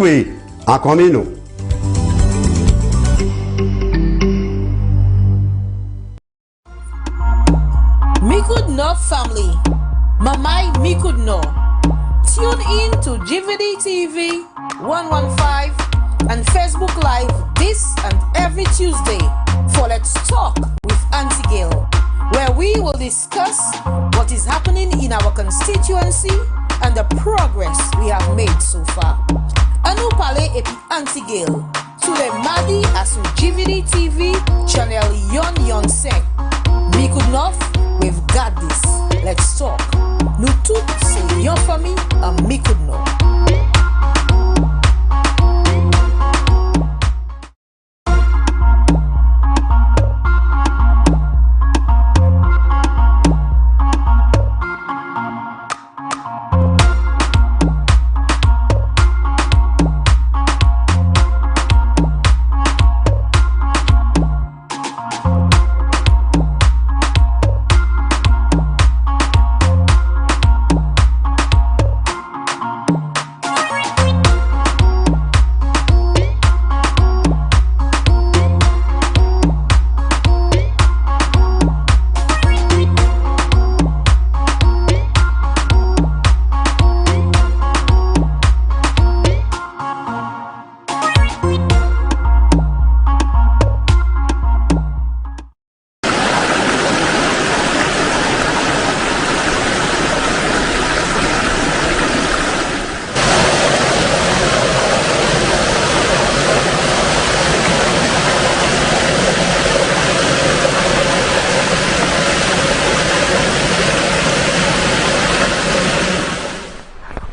Ngwe Akomino. Miku North family, Mamai Miku North. Tune in to GVD TV 115 and Facebook Live this and every Tuesday for Let's Talk with Aunty Gale, where we will discuss what is happening in our constituency and the progress we have made so far. Anu pale epi Aunty Gale, Tule Madi asu GVD TV channel yon sek. Miku North, we've got this. Let's talk. Nous tout, c'est yon famille à Miku North.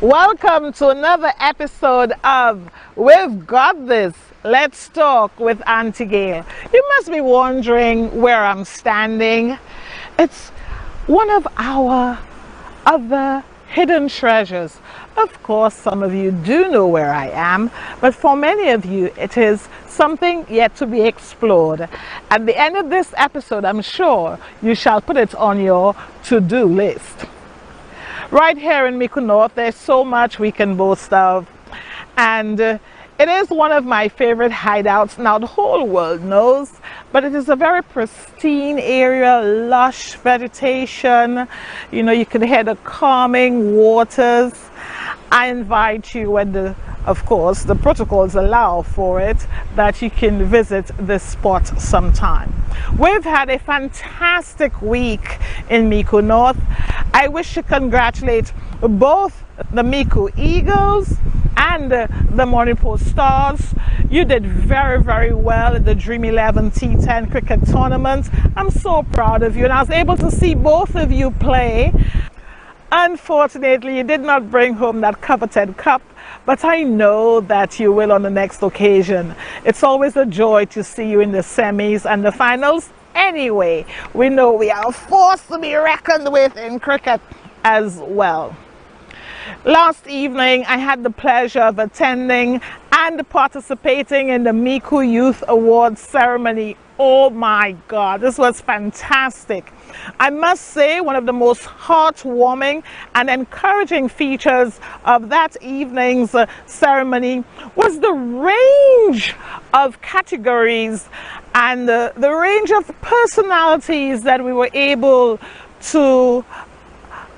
Welcome to another episode of We've Got This. Let's Talk with Aunty Gale. You must be wondering where I'm standing. It's one of our other hidden treasures. Of course, some of you do know where I am, but for many of you, it is something yet to be explored. At the end of this episode, I'm sure you shall put it on your to-do list. Right here in Miku North, there's so much we can boast of, and it is one of my favorite hideouts. Now the whole world knows, but it is a very pristine area, lush vegetation. You know, you can hear the calming waters. I invite you, when of course the protocols allow for it, that you can visit this spot sometime. We've had a fantastic week in Miku North. I wish to congratulate both the Miku Eagles and the Morning Post Stars. You did very, very well in the Dream 11 T10 cricket tournament. I'm so proud of you, and I was able to see both of you play. Unfortunately, you did not bring home that coveted cup, but I know that you will on the next occasion. It's always a joy to see you in the semis and the finals. Anyway, we know we are a force to be reckoned with in cricket as well. Last evening, I had the pleasure of attending and participating in the Miku Youth Awards ceremony. Oh my God, this was fantastic. I must say, one of the most heartwarming and encouraging features of that evening's ceremony was the range of categories and the range of personalities that we were able to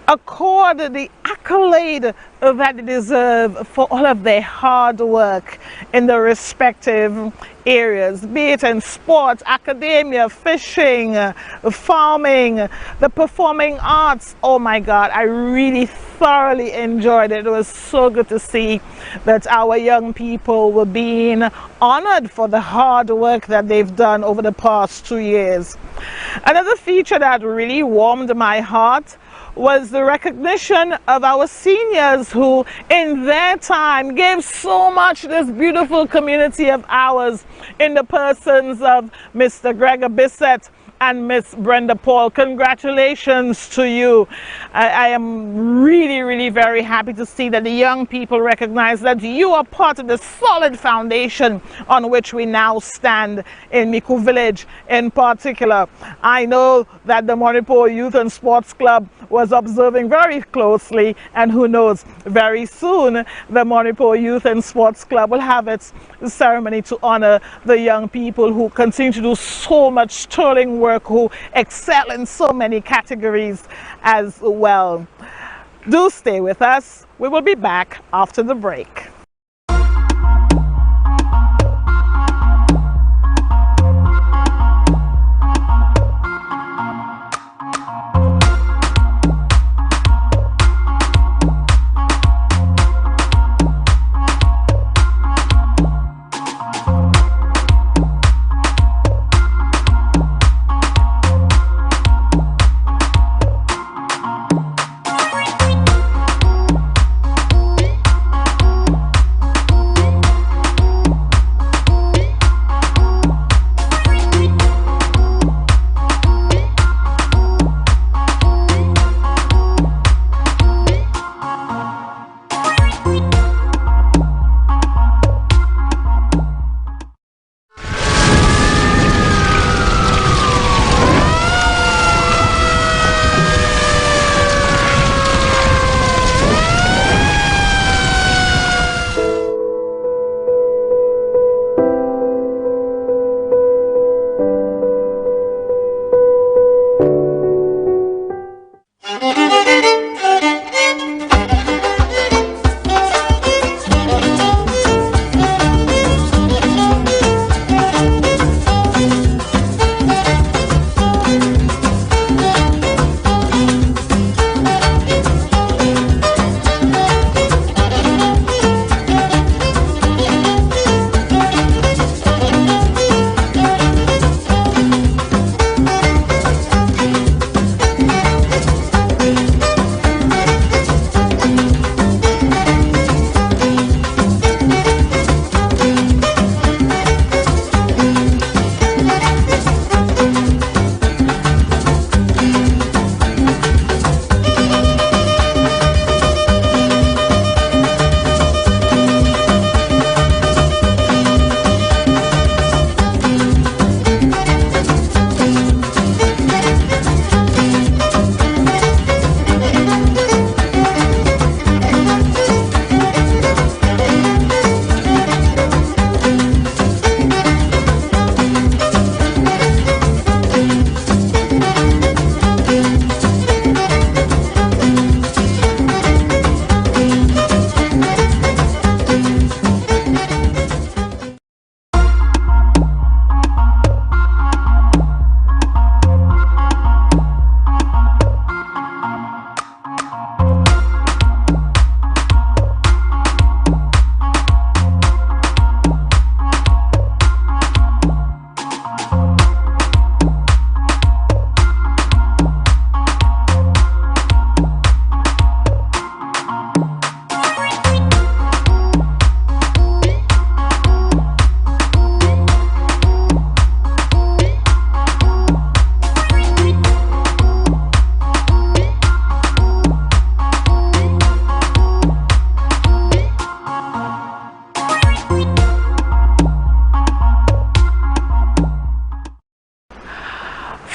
accord the accolade that they deserve for all of their hard work in the respective areas, be it in sport, academia, fishing, farming, the performing arts. Oh my God, I really thoroughly enjoyed it. It was so good to see that our young people were being honored for the hard work that they've done over the past 2 years. Another feature that really warmed my heart was the recognition of our seniors who in their time gave so much to this beautiful community of ours, in the persons of Mr. Gregor Bissett and Miss Brenda Paul. Congratulations to you. I am really very happy to see that the young people recognize that you are part of the solid foundation on which we now stand in Miku Village in particular. I know that the Manipur Youth and Sports Club was observing very closely, and who knows, very soon the Manipur Youth and Sports Club will have its ceremony to honor the young people who continue to do so much sterling work, who excel in so many categories as well. Do stay with us. We will be back after the break.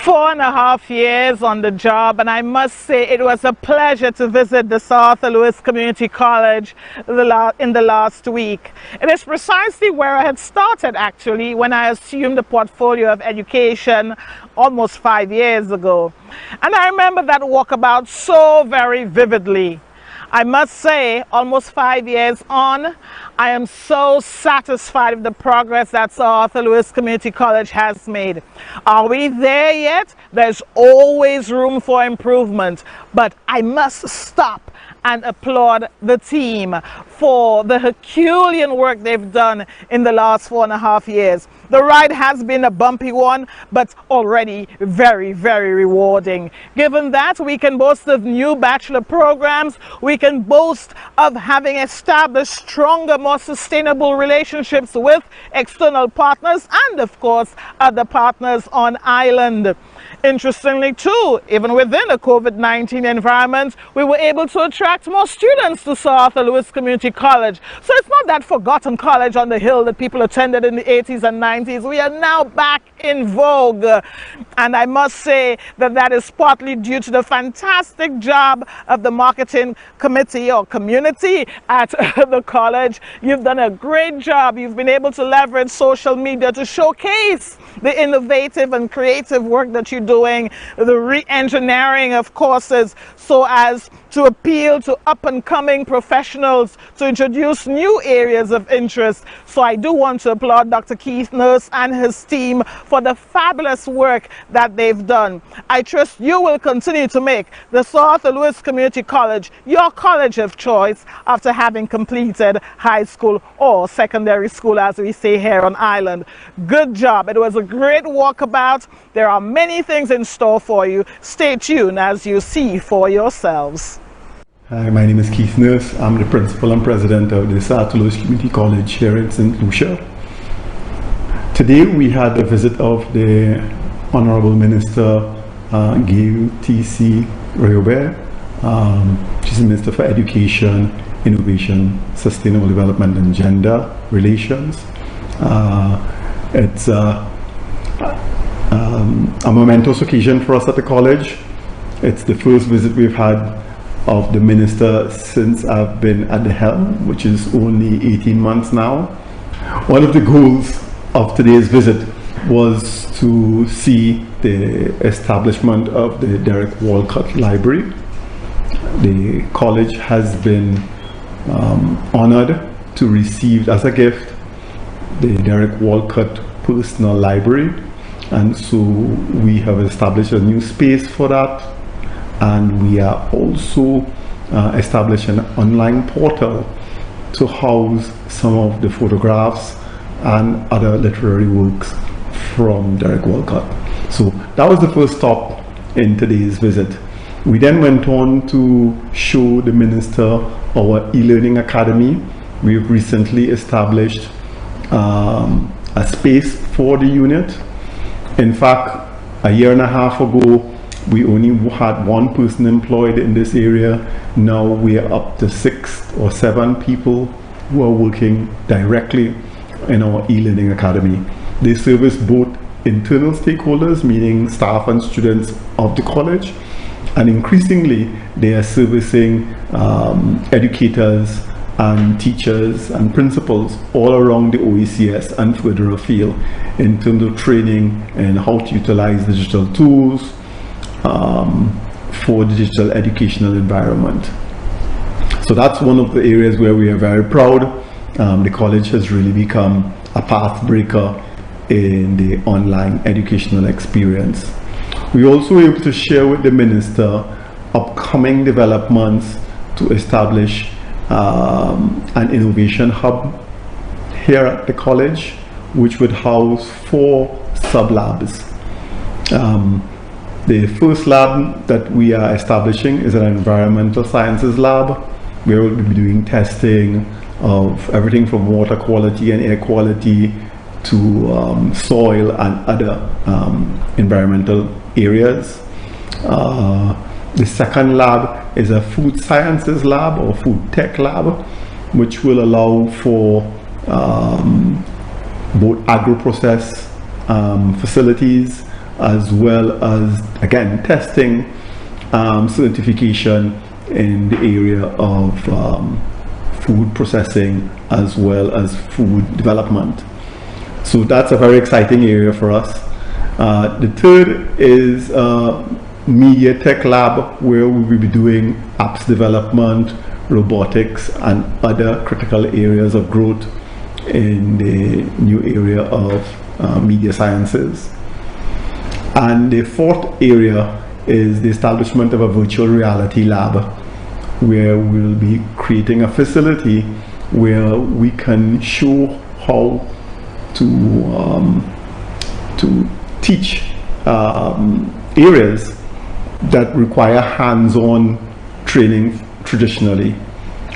Four and a half years on the job, and I must say it was a pleasure to visit the South Louis Community College in the last week. It is precisely where I had started actually when I assumed the portfolio of education almost 5 years ago. And I remember that walkabout so very vividly. I must say, almost 5 years on, I am so satisfied with the progress that South Louis Community College has made. Are we there yet? There's always room for improvement, but I must stop and applaud the team for the Herculean work they've done in the last 4.5 years. The ride has been a bumpy one, but already very, very rewarding. Given that, we can boast of new bachelor programs, we can boast of having established stronger, more sustainable relationships with external partners and, of course, other partners on island. Interestingly too, even within a COVID-19 environment, we were able to attract more students to Sir Arthur Lewis Community College. So it's not that forgotten college on the hill that people attended in the 80s and 90s. We are now back in vogue. And I must say that that is partly due to the fantastic job of the marketing committee or community at the college. You've done a great job. You've been able to leverage social media to showcase the innovative and creative work that you're doing, the re-engineering of courses so as to appeal to up-and-coming professionals, to introduce new areas of interest. So I do want to applaud Dr. Keith Nurse and his team for the fabulous work that they've done. I trust you will continue to make the Sir Arthur Lewis Community College your college of choice after having completed high school or secondary school, as we say here on island. Good job. It was a great walkabout. There are many things in store for you. Stay tuned as you see for yourselves. Hi, my name is Keith Nurse. I'm the principal and president of the Sir Arthur Lewis Community College here in St. Lucia. Today we had a visit of the Honorable Minister Gale T.C. Rayobert. She's the Minister for Education, Innovation, Sustainable Development and Gender Relations. It's a momentous occasion for us at the college. It's the first visit we've had of the minister since I've been at the helm, which is only 18 months now. One of the goals of today's visit was to see the establishment of the Derek Walcott Library. The college has been honored to receive as a gift the Derek Walcott Personal Library, and so we have established a new space for that. And we are also establishing an online portal to house some of the photographs and other literary works from Derek Walcott. So that was the first stop in today's visit. We then went on to show the minister our e-learning academy. We've recently established a space for the unit. In fact, a year and a half ago, we only had one person employed in this area. Now we are up to 6 or 7 people who are working directly in our e-learning academy. They service both internal stakeholders, meaning staff and students of the college, and increasingly they are servicing educators and teachers and principals all around the OECS and further afield in terms of training and how to utilize digital tools for the digital educational environment. So that's one of the areas where we are very proud. The college has really become a path breaker in the online educational experience. We also were able to share with the minister upcoming developments to establish an innovation hub here at the college, which would house 4 sub-labs. The first lab that we are establishing is an environmental sciences lab, where we'll be doing testing of everything from water quality and air quality to soil and other environmental areas. The second lab is a food sciences lab or food tech lab, which will allow for both agro-process facilities as well as, again, testing, certification in the area of food processing as well as food development. So that's a very exciting area for us. The third is media tech lab, where we will be doing apps development, robotics and other critical areas of growth in the new area of media sciences. And the fourth area is the establishment of a virtual reality lab, where we'll be creating a facility where we can show how to teach areas that require hands-on training traditionally.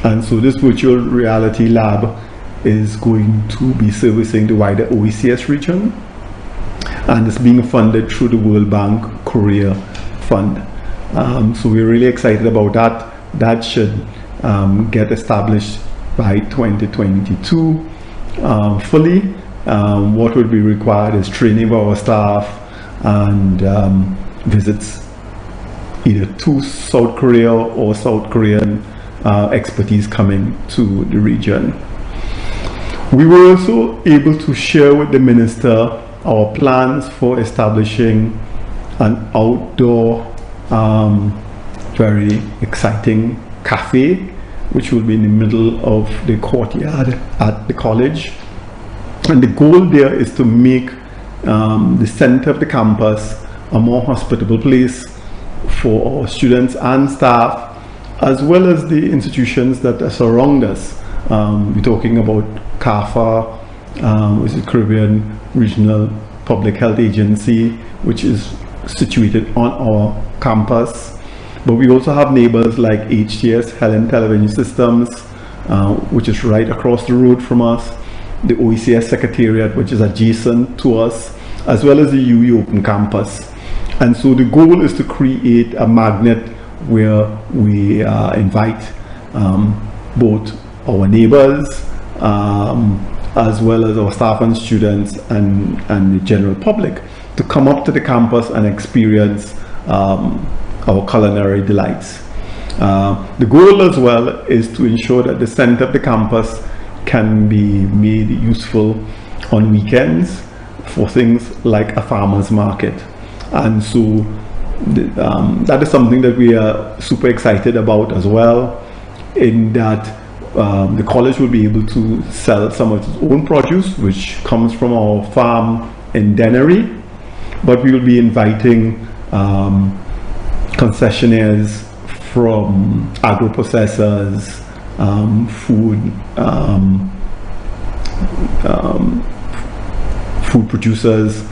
And so this virtual reality lab is going to be servicing the wider OECS region, and it's being funded through the World Bank Korea Fund. So we're really excited about that. That should get established by 2022 fully. What would be required is training of our staff and visits either to South Korea or South Korean expertise coming to the region. We were also able to share with the minister our plans for establishing an outdoor, very exciting cafe, which will be in the middle of the courtyard at the college. And the goal there is to make the center of the campus a more hospitable place for our students and staff, as well as the institutions that surround us. We're talking about CAFA, which is the Caribbean Regional Public Health Agency, which is situated on our campus. But we also have neighbors like HTS, Helen Television Systems, which is right across the road from us, the OECS Secretariat, which is adjacent to us, as well as the UE Open Campus. And so the goal is to create a magnet where we invite both our neighbors, as well as our staff and students and the general public to come up to the campus and experience our culinary delights. The goal as well is to ensure that the center of the campus can be made useful on weekends for things like a farmer's market. And so that is something that we are super excited about as well, in that the college will be able to sell some of its own produce, which comes from our farm in Dennery, but we will be inviting concessionaires from agro-processors, food producers,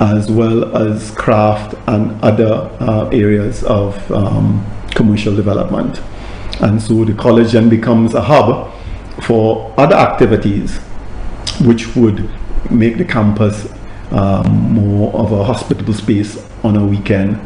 as well as craft and other areas of commercial development. And so the college then becomes a hub for other activities which would make the campus more of a hospitable space on a weekend.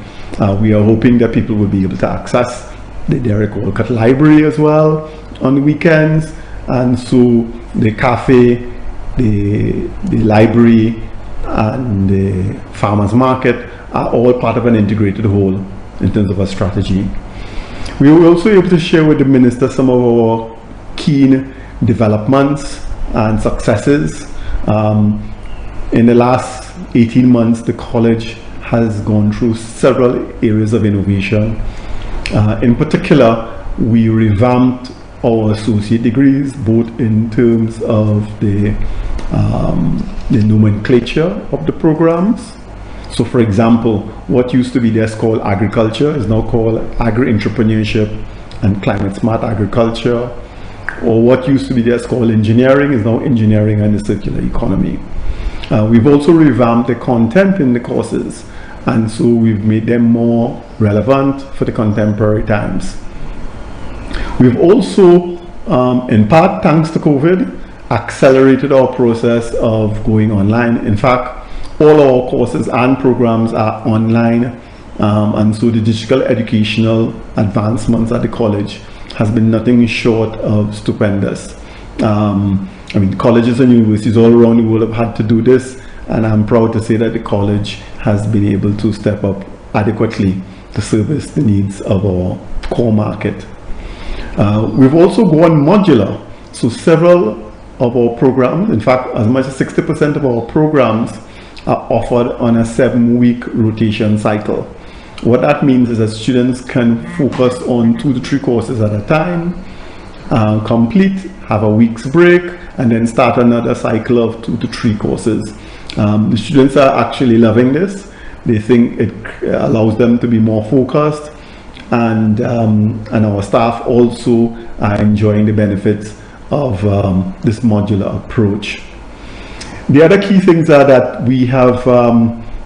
We are hoping that people will be able to access the Derek Walcott Library as well on the weekends, and so the cafe, the library, and the farmers market are all part of an integrated whole in terms of a strategy. We were also able to share with the minister some of our keen developments and successes. In the last 18 months, the college has gone through several areas of innovation. In particular, we revamped our associate degrees, both in terms of the nomenclature of the programs. So for example, what used to be just called agriculture is now called agri-entrepreneurship and climate smart agriculture, or what used to be just called engineering is now engineering and the circular economy. We've also revamped the content in the courses, and so we've made them more relevant for the contemporary times. We've also, in part thanks to COVID, accelerated our process of going online. In fact, all our courses and programs are online, and so the digital educational advancements at the college has been nothing short of stupendous. I mean, colleges and universities all around the world have had to do this, and I'm proud to say that the college has been able to step up adequately to service the needs of our core market. We've also gone modular, so several of our programs, in fact as much as 60% of our programs, are offered on a 7-week rotation cycle. What that means is that students can focus on 2 to 3 courses at a time, complete, have a week's break, and then start another cycle of 2 to 3 courses. The students are actually loving this. They think it allows them to be more focused and our staff also are enjoying the benefits of this modular approach. The other key things are that we have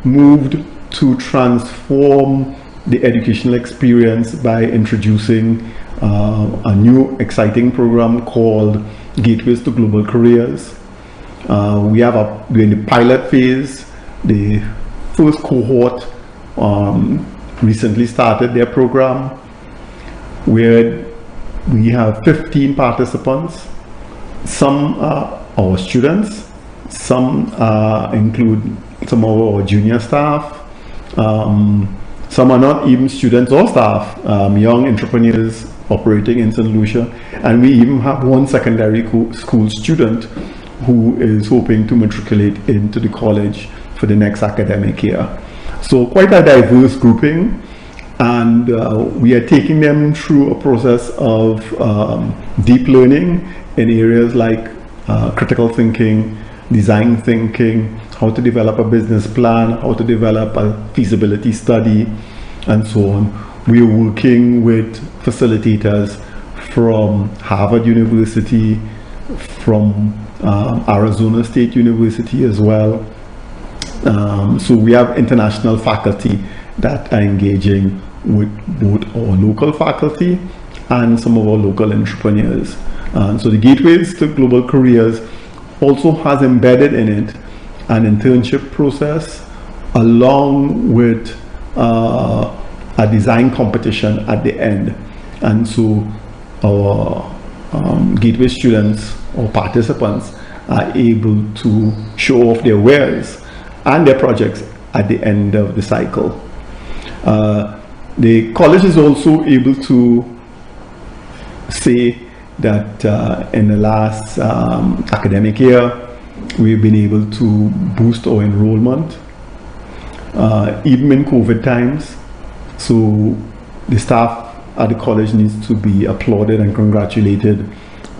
moved to transform the educational experience by introducing a new exciting program called Gateways to Global Careers. We're in the pilot phase. The first cohort recently started their program, where we have 15 participants. Some are our students, some include some of our junior staff, some are not even students or staff, young entrepreneurs operating in St. Lucia, and we even have one secondary school student who is hoping to matriculate into the college for the next academic year. So quite a diverse grouping, and we are taking them through a process of deep learning in areas like critical thinking, design thinking, how to develop a business plan, how to develop a feasibility study, and so on. We're working with facilitators from Harvard University, from Arizona State University as well. So we have international faculty that are engaging with both our local faculty and some of our local entrepreneurs. So the Gateways to Global Careers also has embedded in it an internship process along with a design competition at the end. And so our Gateway students or participants are able to show off their wares and their projects at the end of the cycle. The college is also able to say that in the last academic year, we've been able to boost our enrollment, even in COVID times. So the staff at the college needs to be applauded and congratulated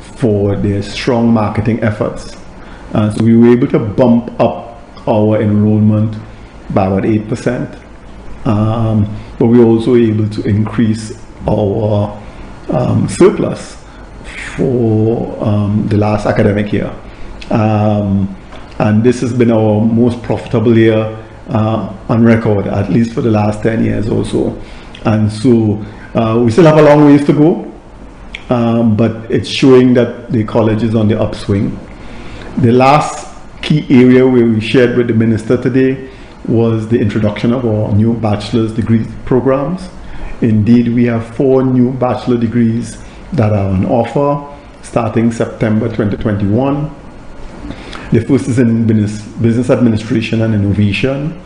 for their strong marketing efforts. So we were able to bump up our enrollment by about 8%, but we were also able to increase our surplus for the last academic year. And this has been our most profitable year on record, at least for the last 10 years or so. And so we still have a long ways to go, but it's showing that the college is on the upswing. The last key area where we shared with the minister today was the introduction of our new bachelor's degree programs. Indeed, we have 4 new bachelor degrees that are on offer starting September 2021. The first is in business administration and innovation.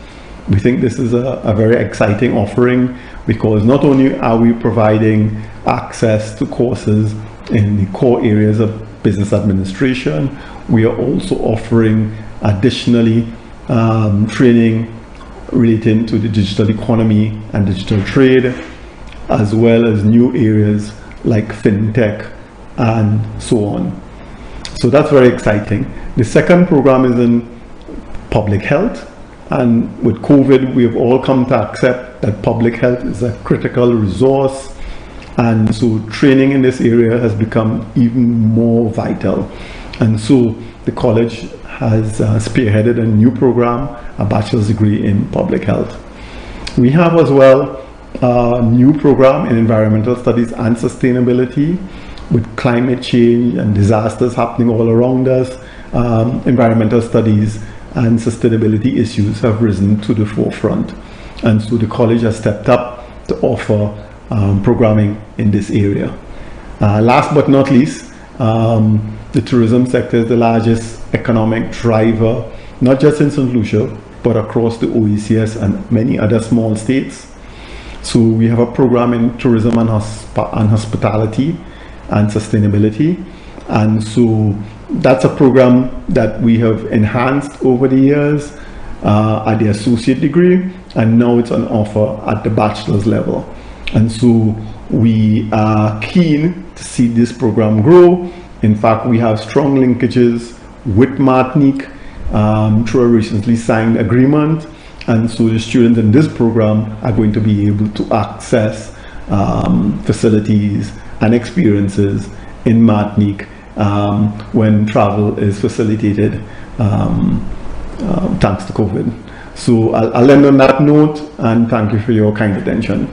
We think this is a very exciting offering because not only are we providing access to courses in the core areas of business administration, we are also offering additionally training relating to the digital economy and digital trade, as well as new areas like fintech and so on. So that's very exciting. The second program is in public health, and with COVID we have all come to accept that public health is a critical resource, and so training in this area has become even more vital. And so the college has spearheaded a new program, a bachelor's degree in public health. We have as well a new program in environmental studies and sustainability. With climate change and disasters happening all around us, environmental studies and sustainability issues have risen to the forefront. And so the college has stepped up to offer programming in this area. Last but not least, the tourism sector is the largest economic driver, not just in St. Lucia, but across the OECS and many other small states. So we have a program in tourism and hospitality and sustainability. And so that's a program that we have enhanced over the years at the associate degree, and now it's on offer at the bachelor's level. And so we are keen to see this program grow. In fact, we have strong linkages with Martinique through a recently signed agreement. And so the students in this program are going to be able to access facilities and experiences in Martinique when travel is facilitated thanks to COVID. So I'll end on that note, and thank you for your kind attention.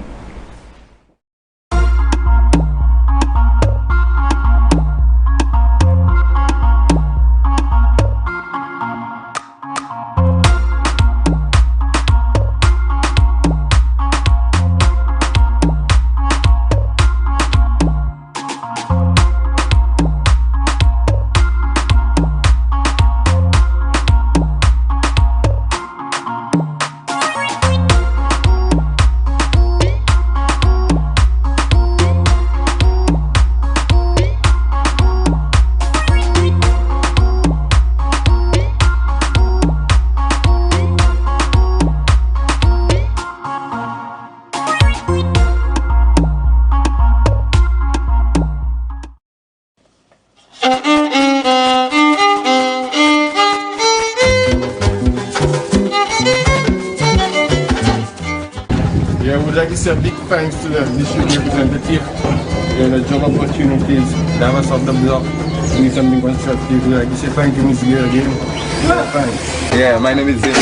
Yeah, I would like to say a big thanks to the district representative. The job opportunities, Davos of the block, doing something constructive. I'd like to say thank you, Ms. Gale, again. Thanks. Yeah, my name is Gale.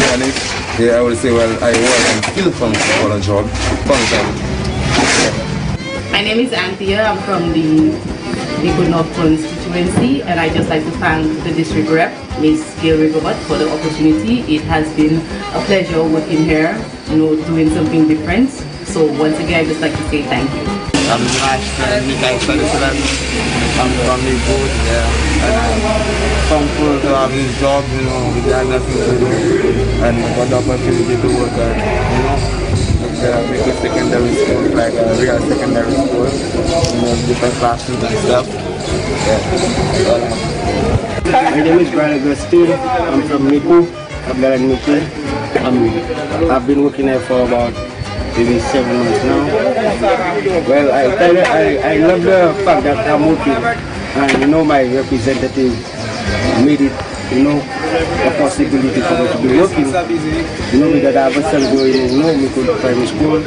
Yeah, I would say, well, I work and still for a job. My name is Aunty. I'm from the Miku North constituency, and I'd just like to thank the district rep, Ms. Gale, for the opportunity. It has been a pleasure working here, doing something different. So once again, I'd just like to say thank you. I'm from the boat, yeah, and I'm thankful to have this job, we had nothing to do, and got the opportunity to work at, make a secondary school, like a real secondary school, different classes and stuff. My name is Brian Agustin. I'm from Miku. I've been working here for about maybe 7 months now. Well, I love the fact that I'm working, and my representative made it, a possibility for me to be working. Because I have a son going in, Miku Primary School.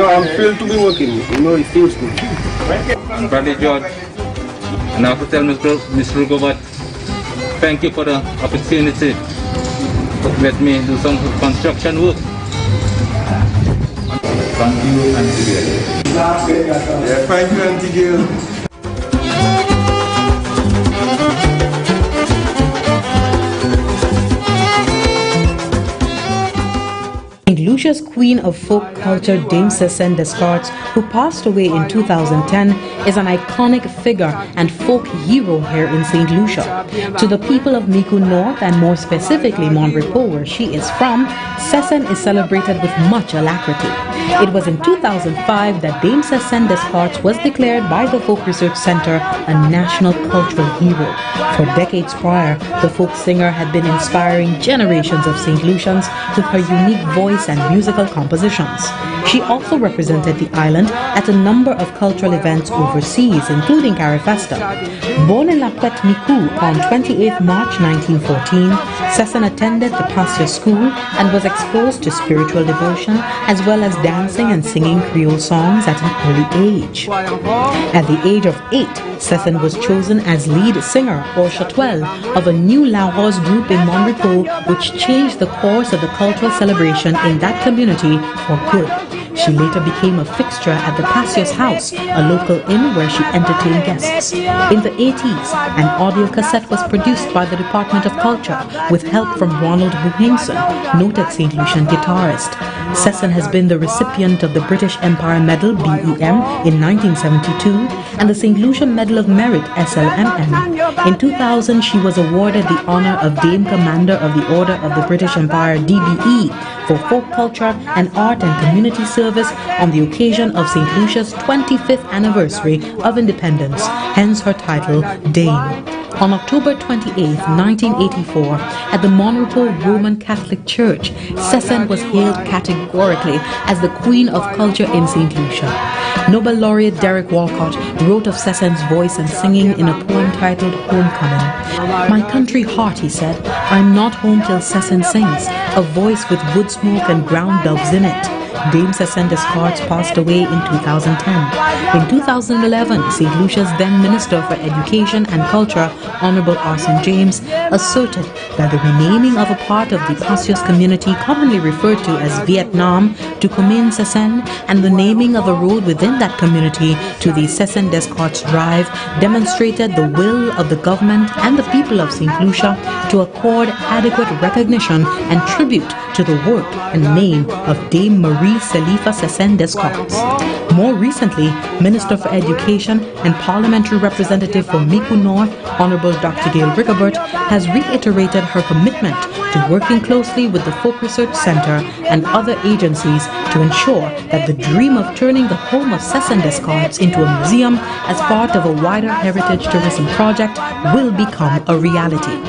I'm thrilled to be working. It feels good. I'm Bradley George, and I have to tell Mr. Rugovot, thank you for the opportunity to let me do some construction work. Thank you, Aunty Gale. Yeah, thank you, Aunty Gale. St. Lucia's queen of folk culture, Dame Descartes, who passed away in 2010, is an iconic figure and folk hero here in St. Lucia. To the people of Miku North, and more specifically Mon Repos, where she is from, Sessen is celebrated with much alacrity. It was in 2005 that Dame Descartes was declared by the Folk Research Center a national cultural hero. For decades prior, the folk singer had been inspiring generations of St. Lucians with her unique voice and musical compositions. She also represented the island at a number of cultural events overseas, including Carifesta. Born in La Pette, Miku on 28 March 1914, Sessen attended the Passia School and was exposed to spiritual devotion as well as dancing and singing Creole songs at an early age. At the age of 8, Sessen was chosen as lead singer or chatoelle of a new La Rose group in Mon Repos, which changed the course of the cultural celebration in that community for good. She later became a fixture at the Passier's House, a local inn where she entertained guests. In the 80s, an audio cassette was produced by the Department of Culture with help from Ronald Buhingson, noted St. Lucian guitarist. Sessen has been the recipient of the British Empire Medal BEM in 1972 and the St. Lucian Medal of Merit SLMM. In 2000, she was awarded the honor of Dame Commander of the Order of the British Empire DBE for folk culture and art and community service on the occasion of St. Lucia's 25th anniversary of independence, hence her title Dame. On October 28, 1984, at the Mon Repos Roman Catholic Church, Sessen was hailed categorically as the Queen of Culture in St. Lucia. Nobel laureate Derek Walcott wrote of Sessen's voice and singing in a poem titled Homecoming. My country heart, he said, I'm not home till Sessen sings, a voice with wood smoke and ground doves in it. Dame Cécile Descartes passed away in 2010. In 2011, St. Lucia's then Minister for Education and Culture, Honorable Arson James, asserted that the renaming of a part of the Pasios community commonly referred to as Vietnam to Commune Cécile and the naming of a road within that community to the Cécile Descartes Drive demonstrated the will of the government and the people of St. Lucia to accord adequate recognition and tribute to the work and name of Dame Marie Selifa Cécile Descartes. More recently, Minister for Education and Parliamentary Representative for Miku North, Honorable Dr. Gale Rigobert, has reiterated her commitment to working closely with the Folk Research Center and other agencies to ensure that the dream of turning the home of Cécile Descartes into a museum as part of a wider heritage tourism project will become a reality.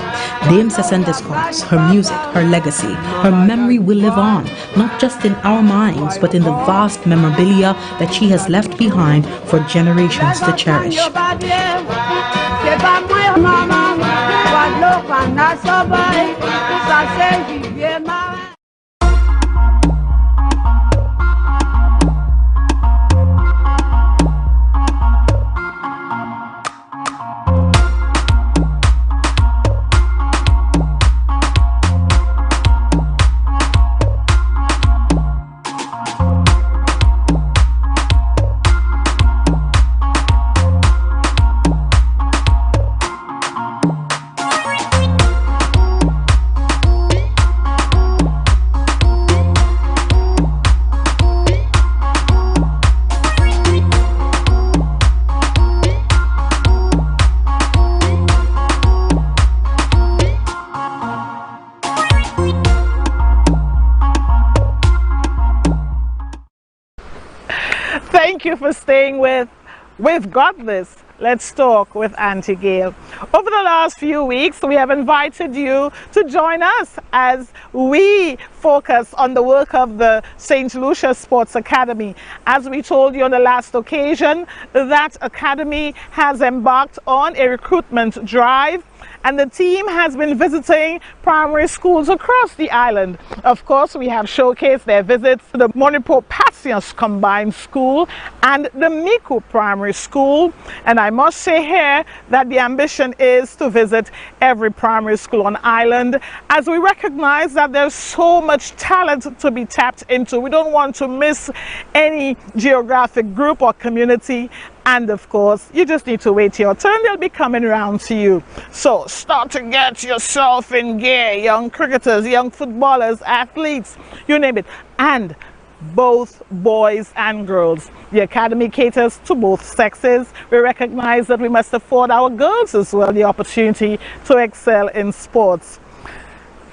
Dame Cécile Descartes, her music, her legacy, her memory will live on, not just in our minds, but in the vast memorabilia that she has left behind for generations to cherish. Thank you for staying with We've Got This. Let's talk with Aunty Gale. Over the last few weeks, we have invited you to join us as we focus on the work of the St. Lucia Sports Academy. As we told you on the last occasion, that academy has embarked on a recruitment drive, and the team has been visiting primary schools across the island. Of course, we have showcased their visits to the Monipo Pasios Combined School and the Miku Primary School. And I must say here that the ambition is to visit every primary school on island, as we recognize that there's so much talent to be tapped into. We don't want to miss any geographic group or community. And of course, you just need to wait your turn. They'll be coming around to you. So start to get yourself in gear, young cricketers, young footballers, athletes, you name it. And both boys and girls. The academy caters to both sexes. We recognize that we must afford our girls as well the opportunity to excel in sports.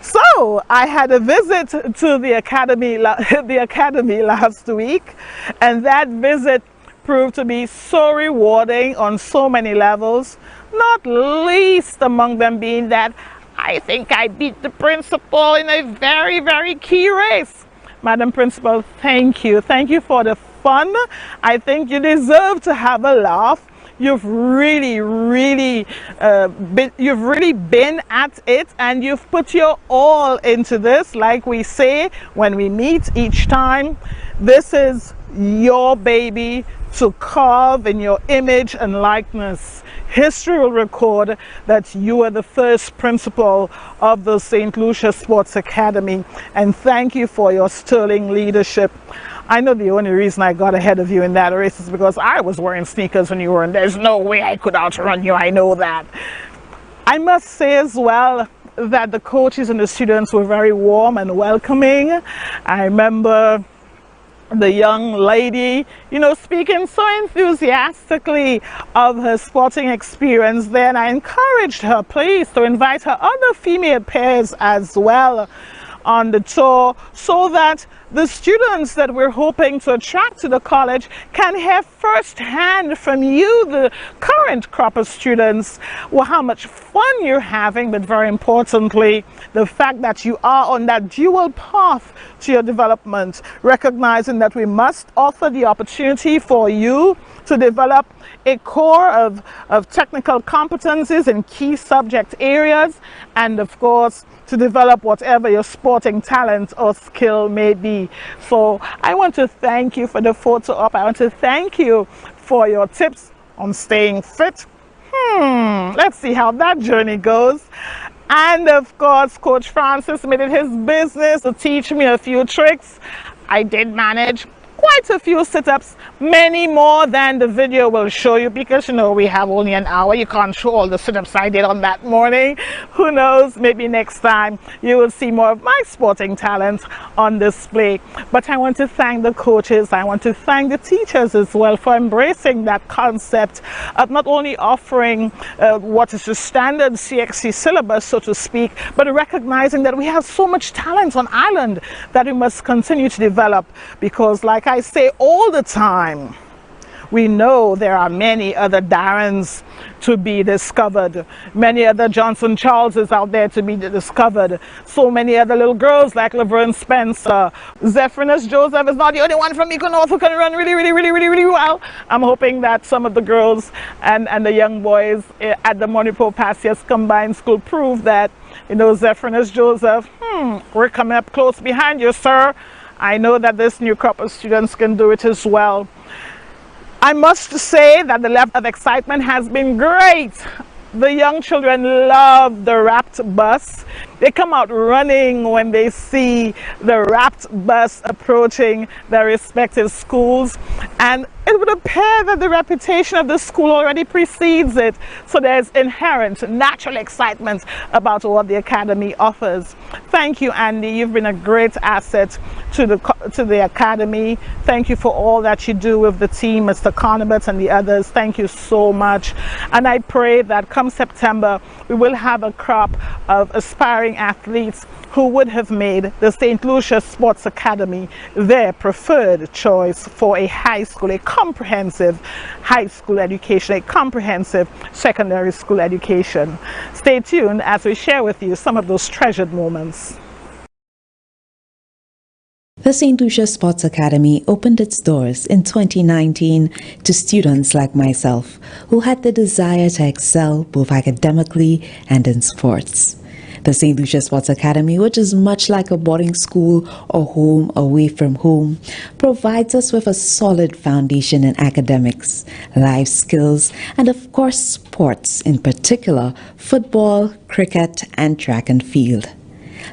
So I had a visit to the academy last week, and that visit proved to be so rewarding on so many levels, not least among them being that I think I beat the principal in a very, very key race. Madam Principal, thank you. Thank you for the fun. I think you deserve to have a laugh. You've really been at it, and you've put your all into this. Like we say when we meet each time, this is your baby to carve in your image and likeness. History will record that you were the first principal of the St. Lucia Sports Academy, and thank you for your sterling leadership. I know the only reason I got ahead of you in that race is because I was wearing sneakers when you were, and there's no way I could outrun you. I know that. I must say as well that the coaches and the students were very warm and welcoming. I remember the young lady, speaking so enthusiastically of her sporting experience there, and I encouraged her, please, to invite her other female peers as well on the tour, so that the students that we're hoping to attract to the college can hear firsthand from you, the current crop of students, how much fun you're having, but very importantly, the fact that you are on that dual path to your development, recognizing that we must offer the opportunity for you to develop a core of technical competencies in key subject areas, and of course to develop whatever your sporting talent or skill may be. be. So I want to thank you for the photo op. I want to thank you for your tips on staying fit. Let's see how that journey goes. And of course, Coach Francis made it his business to teach me a few tricks. I did manage quite a few sit-ups, many more than the video will show you, because you know we have only an hour. You can't show all the sit-ups I did on that morning. Who knows, maybe next time you will see more of my sporting talent on display. But I want to thank the coaches, I want to thank the teachers as well for embracing that concept of not only offering what is the standard CXC syllabus, so to speak, but recognizing that we have so much talent on island that we must continue to develop, because like I say all the time, we know there are many other Darrens to be discovered, many other Johnson Charleses out there to be discovered, so many other little girls like Laverne Spencer. Zephyrus Joseph is not the only one from Miku North who can run really well. I'm hoping that some of the girls and the young boys at the Monipo Passias Combined School prove that, you know, Zephyrus Joseph, we're coming up close behind you, sir. I know that this new crop of students can do it as well. I must say that the level of excitement has been great. The young children love the wrapped bus. They come out running when they see the wrapped bus approaching their respective schools, and it would appear that the reputation of the school already precedes it. So there's inherent natural excitement about what the academy offers. Thank you, Andy. You've been a great asset to the academy. Thank you for all that you do with the team, Mr. Carnabet and the others. Thank you so much. And I pray that come September, we will have a crop of aspiring athletes who would have made the St. Lucia Sports Academy their preferred choice for a high school, a comprehensive high school education, a comprehensive secondary school education. Stay tuned as we share with you some of those treasured moments. The St. Lucia Sports Academy opened its doors in 2019 to students like myself who had the desire to excel both academically and in sports. The St. Lucia Sports Academy, which is much like a boarding school or home away from home, provides us with a solid foundation in academics, life skills, and of course sports, in particular football, cricket, and track and field.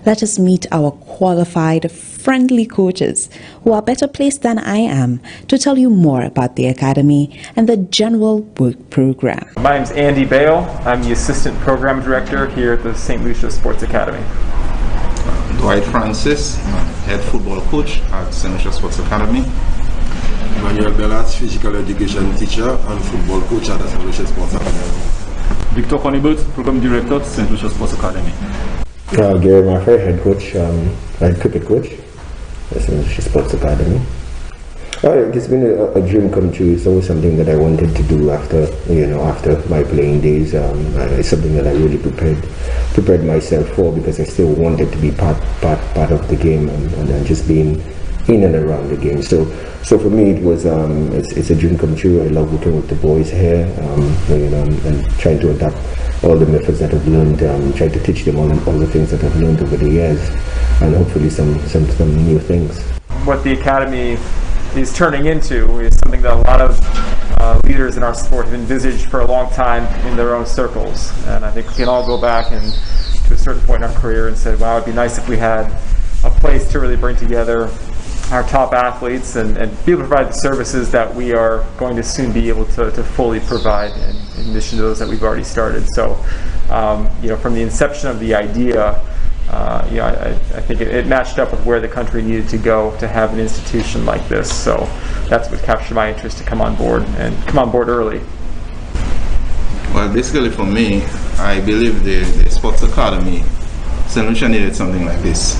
Let us meet our qualified, friendly coaches who are better placed than I am to tell you more about the academy and the general work program. My name is Andy Bale. I'm the Assistant Program Director here at the St. Lucia Sports Academy. Dwight Francis, Head Football Coach at St. Lucia Sports Academy. Manuel Bellas, Physical Education Teacher and Football Coach at the St. Lucia Sports Academy. Victor Conibert, Program Director at St. Lucia Sports Academy. Gale, my Head Coach, Head Cricket Coach at St. Lucia Sports Academy. It's been a dream come true. It's always something that I wanted to do after my playing days. It's something that I really prepared myself for, because I still wanted to be part of the game and just being in and around the game. So for me, it was it's a dream come true. I love working with the boys here, and trying to adapt all the methods that I've learned, trying to teach them all the things that I've learned over the years, and hopefully some new things. What the academy is turning into is something that a lot of leaders in our sport have envisaged for a long time in their own circles, and I think we can all go back and to a certain point in our career and say, wow, it'd be nice if we had a place to really bring together our top athletes and be able to provide the services that we are going to soon be able to fully provide, in addition to those that we've already started. So, from the inception of the idea, I think it matched up with where the country needed to go to have an institution like this. So that's what captured my interest to come on board, and come on board early. Well, basically for me, I believe the Sports Academy, St. Lucia needed something like this.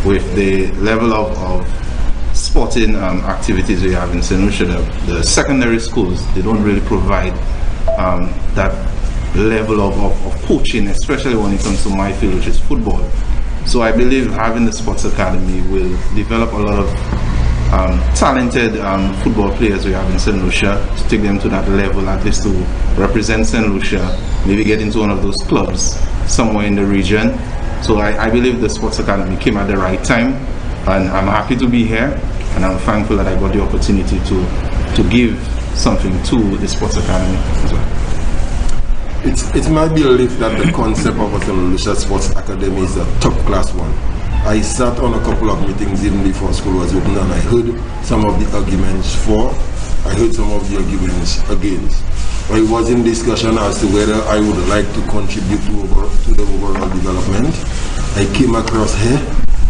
With the level of sporting activities we have in St. Lucia, the secondary schools, they don't really provide that level of coaching, especially when it comes to my field, which is football. So I believe having the Sports Academy will develop a lot of talented football players we have in St. Lucia, to take them to that level, at least to represent St. Lucia, maybe get into one of those clubs somewhere in the region. So I believe the Sports Academy came at the right time, And I'm happy to be here, and I'm thankful that I got the opportunity to give something to the Sports Academy as well. It's my belief that the concept of a St. Lucia Sports Academy is a top class one. I sat on a couple of meetings even before school was open, and I heard some of the arguments for, I heard some of the arguments against. But it was in discussion as to whether I would like to contribute to the overall development. I came across here,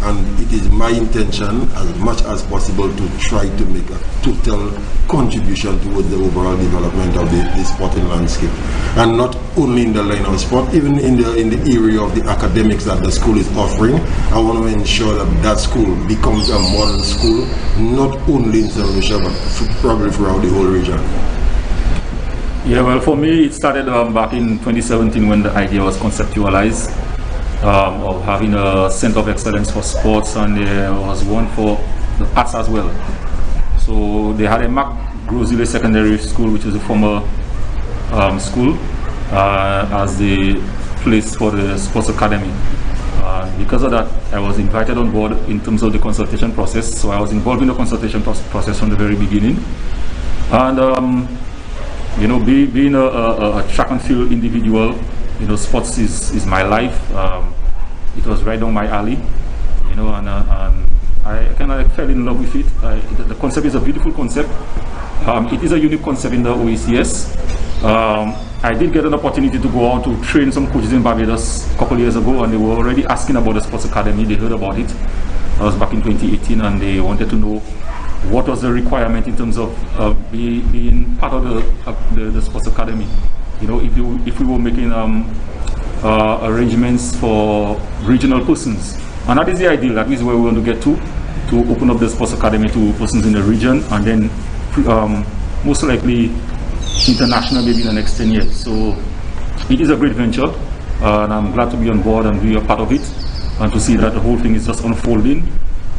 and it is my intention as much as possible to try to make a total contribution towards the overall development of the sporting landscape. And not only in the line of sport, even in the area of the academics that the school is offering. I want to ensure that that school becomes a modern school, not only in St. Lucia, but probably throughout the whole region. Yeah, well, for me, it started back in 2017 when the idea was conceptualized. Of having a center of excellence for sports, and there was one for the arts as well. So they had a Mac Grosile Secondary School, which is a former school, as the place for the sports academy. Because of that, I was invited on board in terms of the consultation process. So I was involved in the consultation process from the very beginning. And you know, being a track and field individual, you know, sports is my life. It was right down my alley, you know, and I kind of fell in love with it. The concept is a beautiful concept. It is a unique concept in the OECS. I did get an opportunity to go out to train some coaches in Barbados a couple of years ago, and they were already asking about the sports academy. They heard about it. That was back in 2018, and they wanted to know what was the requirement in terms of being part of the sports academy. You know, if we were making arrangements for regional persons, and that is the ideal. That is where we want to get to open up the sports academy to persons in the region, and then most likely international maybe in the next 10 years. So it is a great venture, and I'm glad to be on board and be a part of it, and to see that the whole thing is just unfolding,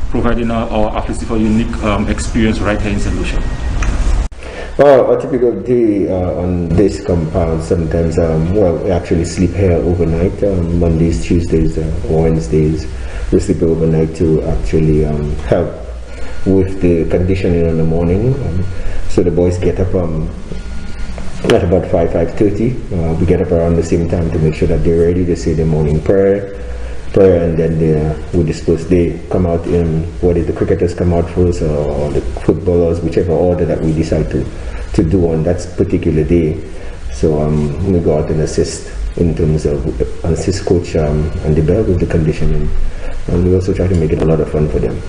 providing our athletes a unique experience right here in St. Lucia. Well, a typical day on this compound, sometimes, well, we actually sleep here overnight, Mondays, Tuesdays, Wednesdays. We sleep overnight to actually help with the conditioning in the morning. So the boys get up at about 5:30. We get up around the same time to make sure that they're ready to say their morning prayer, and then we disperse. They come out in, whether the cricketers come out first or the footballers, whichever order that we decide to do on that particular day. So we go out and assist in terms of assist coach and the bell with the conditioning, and we also try to make it a lot of fun for them.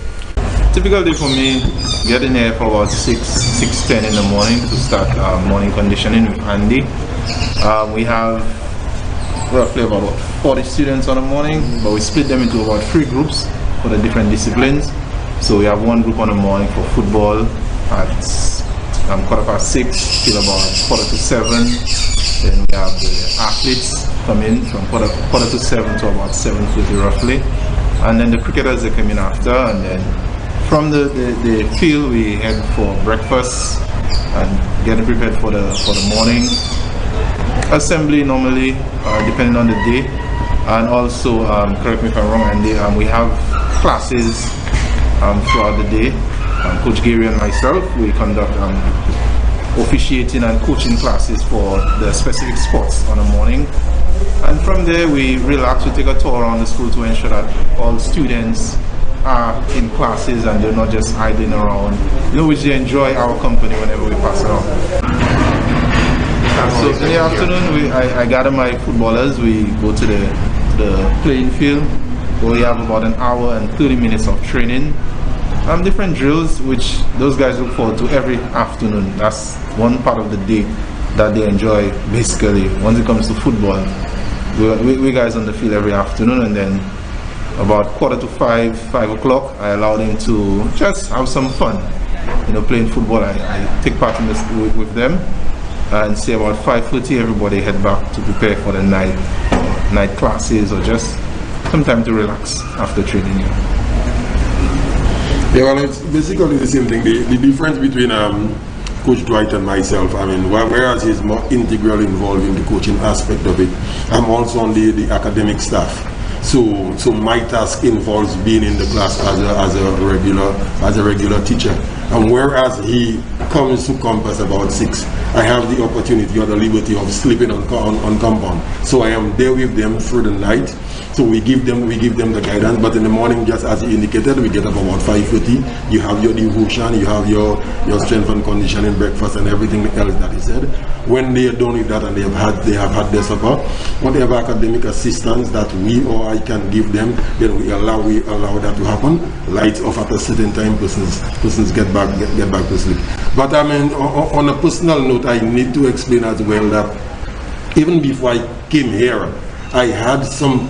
Typical day for me, getting here for about 6:10 in the morning to start morning conditioning with Aunty. We have roughly about 40 students on the morning, but we split them into about 3 groups for the different disciplines. So we have one group on the morning for football at 6:15 till about 6:45. Then we have the athletes come in from 6:45 to about 7:30 roughly, and then the cricketers, they come in after, and then from the field we head for breakfast and getting prepared for the morning assembly normally, depending on the day. And also, correct me if I'm wrong, and we have classes throughout the day. Coach Gale and myself, we conduct officiating and coaching classes for the specific sports on the morning. And from there we relax, we take a tour around the school to ensure that all students are in classes and they're not just idling around, you know, which they enjoy our company whenever we pass around. So in the afternoon, I gather my footballers, we go to the playing field, where we have about an hour and 30 minutes of training. Different drills, which those guys look forward to every afternoon. That's one part of the day that they enjoy, basically. Once it comes to football, we guys on the field every afternoon, and then about 4:45, 5 o'clock, I allow them to just have some fun. You know, playing football, I take part in this with them, and say about 5:30, everybody head back to prepare for the night classes, or just some time to relax after training. Yeah, well, it's basically the same thing. The difference between Coach Dwight and myself, I mean, whereas he's more integrally involved in the coaching aspect of it, I'm also on the academic staff. So my task involves being in the class as a regular teacher. And whereas he comes to campus about 6, I have the opportunity or the liberty of sleeping on compound. So I am there with them through the night. So we give them the guidance, but in the morning, just as you indicated, we get up about 5:30. You have your devotion, you have your strength and conditioning breakfast and everything else that he said. When they are done with that and they have had their supper, whatever academic assistance that we or I can give them, then we allow that to happen. Lights off at a certain time, persons get back to sleep. But I mean, on a personal note, I need to explain as well that even before I came here, I had some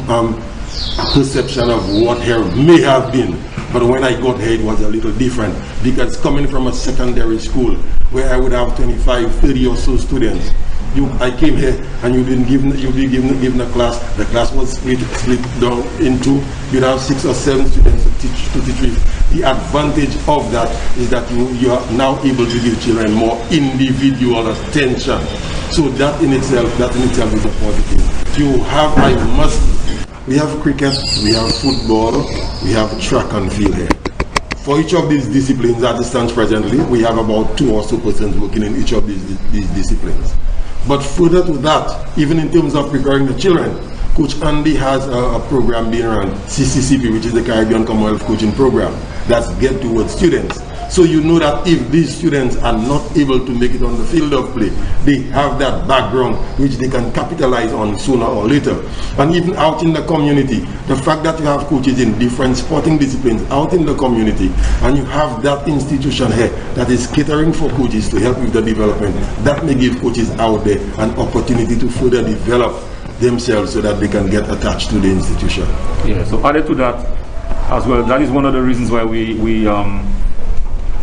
perception of what here may have been, but when I got here it was a little different, because coming from a secondary school where I would have 25, 30 or so students, I came here and you'd be given a class. The class was split down into, you'd have 6 or 7 students to teach with. The advantage of that is that you are now able to give children more individual attention. So that in itself is a positive. We have cricket, we have football, we have track and field here. For each of these disciplines at the stands presently, we have about 2 or so persons working in each of these disciplines. But further to that, even in terms of preparing the children, Coach Aunty has a program being run, CCCP, which is the Caribbean Commonwealth Coaching Program, that's geared towards students. So you know that if these students are not able to make it on the field of play, they have that background which they can capitalize on sooner or later. And even out in the community, the fact that you have coaches in different sporting disciplines out in the community, and you have that institution here that is catering for coaches to help with the development, that may give coaches out there an opportunity to further develop themselves so that they can get attached to the institution. Yeah, so added to that as well, that is one of the reasons why we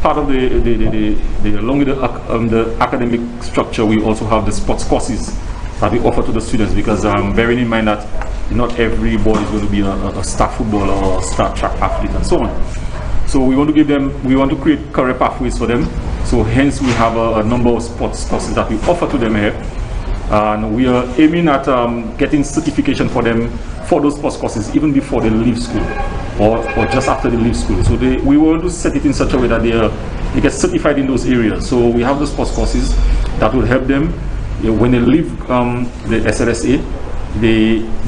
part of along with the academic structure, we also have the sports courses that we offer to the students, because bearing in mind that not every boy is going to be a star footballer or a star track athlete and so on. So we want to create career pathways for them. So hence we have a number of sports courses that we offer to them here. And we are aiming at getting certification for them for those sports courses even before they leave school, or just after they leave school. So we want to set it in such a way that they get certified in those areas. So we have the sports courses that will help them when they leave the SLSA.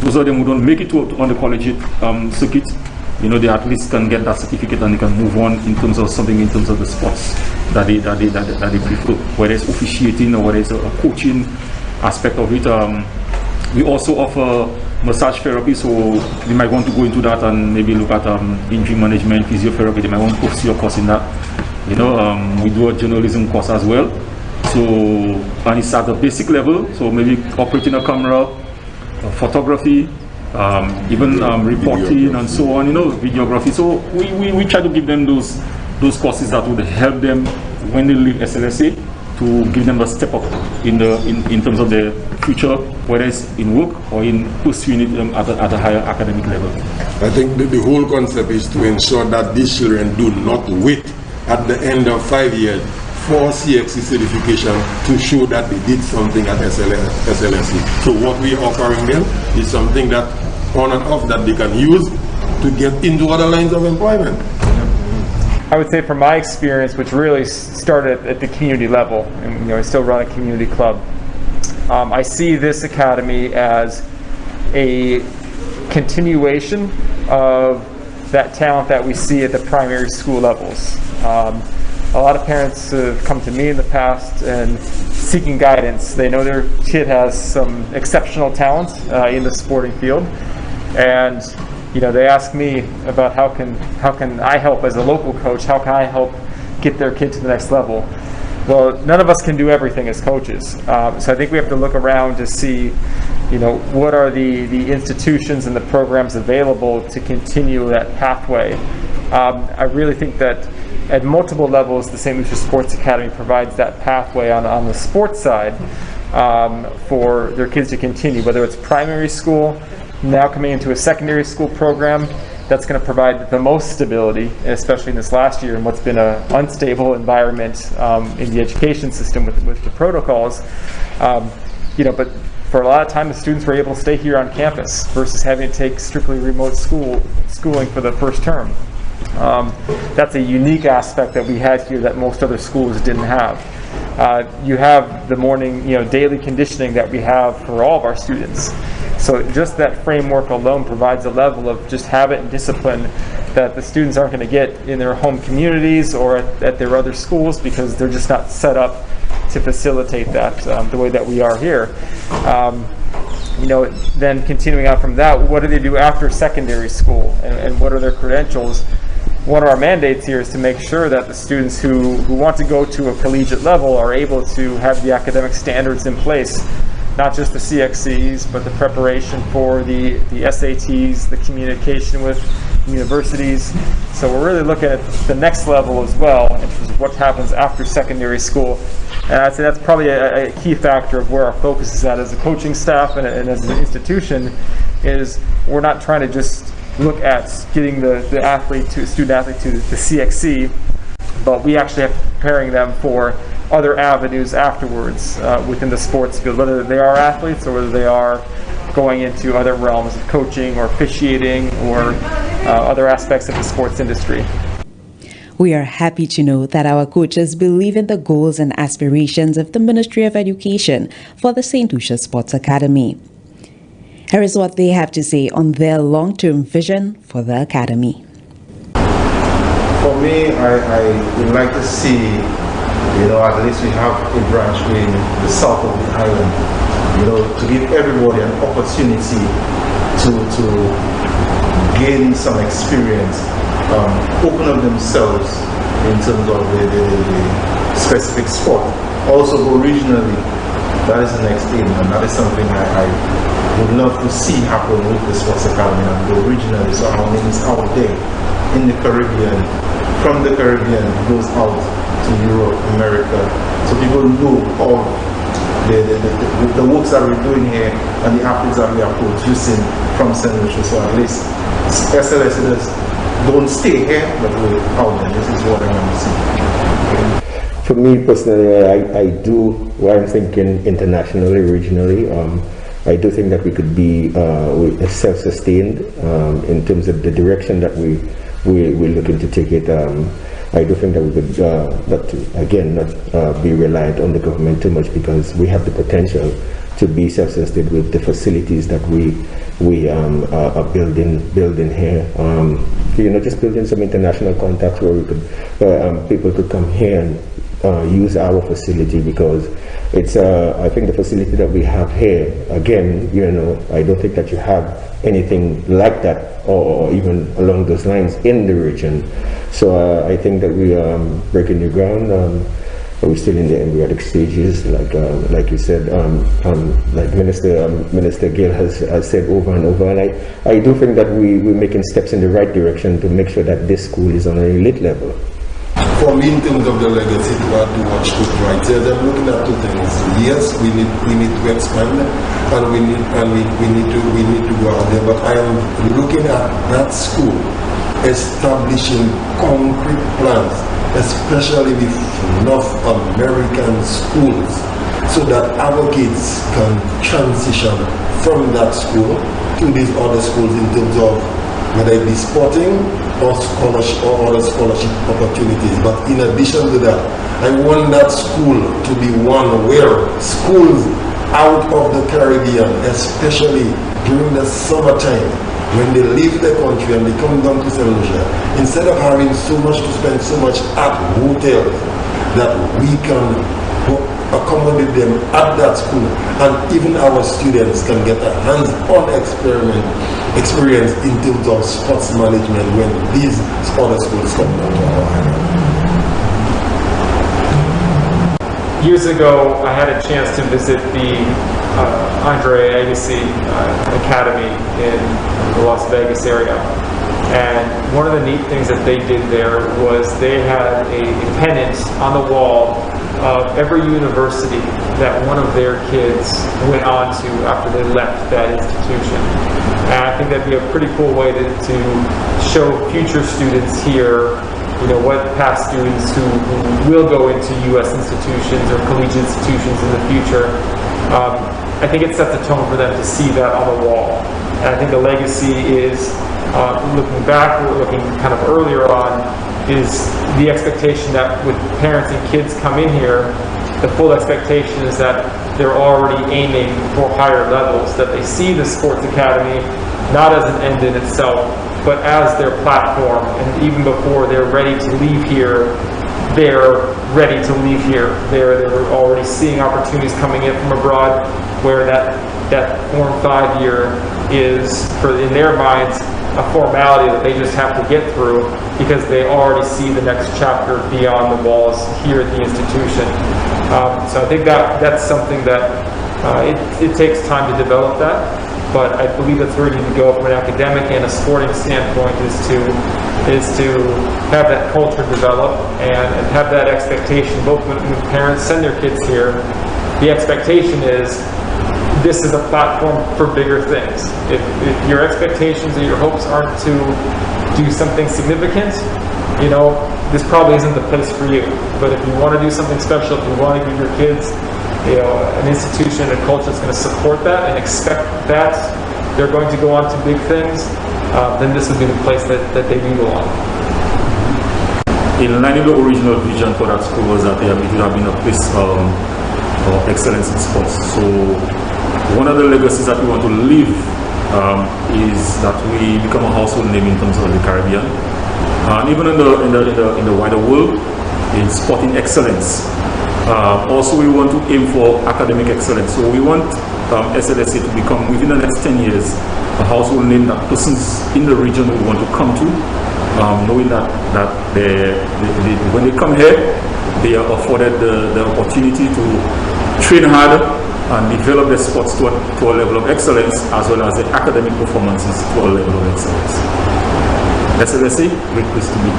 Those of them who don't make it on the collegiate circuit, they at least can get that certificate and they can move on in terms of the sports that they prefer, whether it's officiating or whether it's a coaching aspect of it. We also offer massage therapy, so they might want to go into that and maybe look at injury management, physiotherapy. They might want to pursue a course in that. We do a journalism course as well. So, and it's at the basic level, so maybe operating a camera, photography, even reporting and so on, videography. So we try to give them those courses that would help them when they leave SLSA, to give them a step up in terms of their future, whether it's in work or in pursuing it at a higher academic level. I think the whole concept is to ensure that these children do not wait at the end of 5 years for CXC certification to show that they did something at SLSE. So what we are offering them is something that on and off that they can use to get into other lines of employment. I would say from my experience, which really started at the community level, and I still run a community club, I see this academy as a continuation of that talent that we see at the primary school levels. A lot of parents have come to me in the past and seeking guidance. They know their kid has some exceptional talent in the sporting field, and they ask me about how can I help as a local coach, how can I help get their kid to the next level. Well, none of us can do everything as coaches. So I think we have to look around to see, what are the institutions and the programs available to continue that pathway. I really think that at multiple levels, the St. Lucia Sports Academy provides that pathway on the sports side for their kids to continue, whether it's primary school, now coming into a secondary school program that's going to provide the most stability, especially in this last year in what's been an unstable environment in the education system with the protocols. But for a lot of time, the students were able to stay here on campus versus having to take strictly remote schooling for the first term. That's a unique aspect that we had here that most other schools didn't have. You have the morning, daily conditioning that we have for all of our students. So just that framework alone provides a level of just habit and discipline that the students aren't going to get in their home communities or at their other schools, because they're just not set up to facilitate that the way that we are here. Then continuing on from that, what do they do after secondary school, and what are their credentials? One of our mandates here is to make sure that the students who want to go to a collegiate level are able to have the academic standards in place, not just the CXCs, but the preparation for the SATs, the communication with universities. So we're really looking at the next level as well in terms of what happens after secondary school. And I'd say that's probably a key factor of where our focus is at as a coaching staff and as an institution, is we're not trying to just look at getting the student athlete to the CXC, but we actually have preparing them for other avenues afterwards within the sports field, whether they are athletes or whether they are going into other realms of coaching or officiating or other aspects of the sports industry. We are happy to know that our coaches believe in the goals and aspirations of the Ministry of Education for the St. Lucia Sports Academy. Here is what they have to say on their long-term vision for the academy. For me, I would like to see, at least we have a branch in the south of the island, to give everybody an opportunity to gain some experience, open up themselves in terms of the specific sport. Also go regionally. That is the next aim, and that is something I would love to see happen with the Sports Academy, and go regionally. So our name is out there in the Caribbean. From the Caribbean, it goes out to Europe, America. So people know all the works that we're doing here and the athletes that we are producing from St. Lucia. So at least SLSers don't stay here, but we're out there. This is what I want to see. For me personally, I'm thinking internationally, regionally. I do think that we could be self-sustained in terms of the direction that we're looking to take it. I do think that we could not be reliant on the government too much, because we have the potential to be self-sustained with the facilities that we are building here. Just building some international contacts where we could people could come here and use our facility, because it's I think the facility that we have here, again, I don't think that you have anything like that or even along those lines in the region. So I think that we are breaking new ground. We're still in the embryonic stages, like you said, like Minister Gale has said over and over, and I do think that we're making steps in the right direction to make sure that this school is on an elite level. For me, in terms of the legacy, to watch the right here, I'm looking at two things. Yes, we need to expand, and we need to go out there. But I am looking at that school establishing concrete plans, especially with North American schools, so that our kids can transition from that school to these other schools in terms of whether it be sporting or scholarship or other scholarship opportunities. But in addition to that, I want that school to be one where schools out of the Caribbean, especially during the summertime, when they leave the country and they come down to St. Lucia, instead of having so much to spend so much at hotels, that we can accommodate them at that school, and even our students can get a hands-on experience in terms of sports management when these other schools come down to our island. Years ago, I had a chance to visit the Andre Agassi Academy in the Las Vegas area. And one of the neat things that they did there was they had a pennant on the wall of every university that one of their kids went on to after they left that institution. And I think that'd be a pretty cool way to show future students here, what past students who will go into U.S. institutions or collegiate institutions in the future I think it sets a tone for them to see that on the wall. And I think the legacy is, looking back, looking kind of earlier on, is the expectation that with parents and kids come in here, the full expectation is that they're already aiming for higher levels, that they see the sports academy not as an end in itself, but as their platform. And even before they're ready to leave here, they're ready to leave here. They're already seeing opportunities coming in from abroad, where that Form 5 year is, in their minds, a formality that they just have to get through because they already see the next chapter beyond the walls here at the institution. So I think that's something that it takes time to develop that, but I believe that's where you need to go from an academic and a sporting standpoint, is to have that culture develop and have that expectation, both when parents send their kids here. The expectation is this is a platform for bigger things. If your expectations or your hopes aren't to do something significant, this probably isn't the place for you. But if you want to do something special, if you want to give your kids, an institution, a culture that's going to support that and expect that they're going to go on to big things, then this would be the place that they do go on. In line with the original vision for that school was that it would have been a place of excellence in sports. So one of the legacies that we want to leave is that we become a household name in terms of the Caribbean, and even in the wider world, in sporting excellence. Also, we want to aim for academic excellence. So we want SLSA to become, within the next 10 years, a household name that persons in the region will want to come to, knowing that when they come here, they are afforded the opportunity to train hard and develop their sports to a level of excellence, as well as the academic performances to a level of excellence. SLSA, great place to be.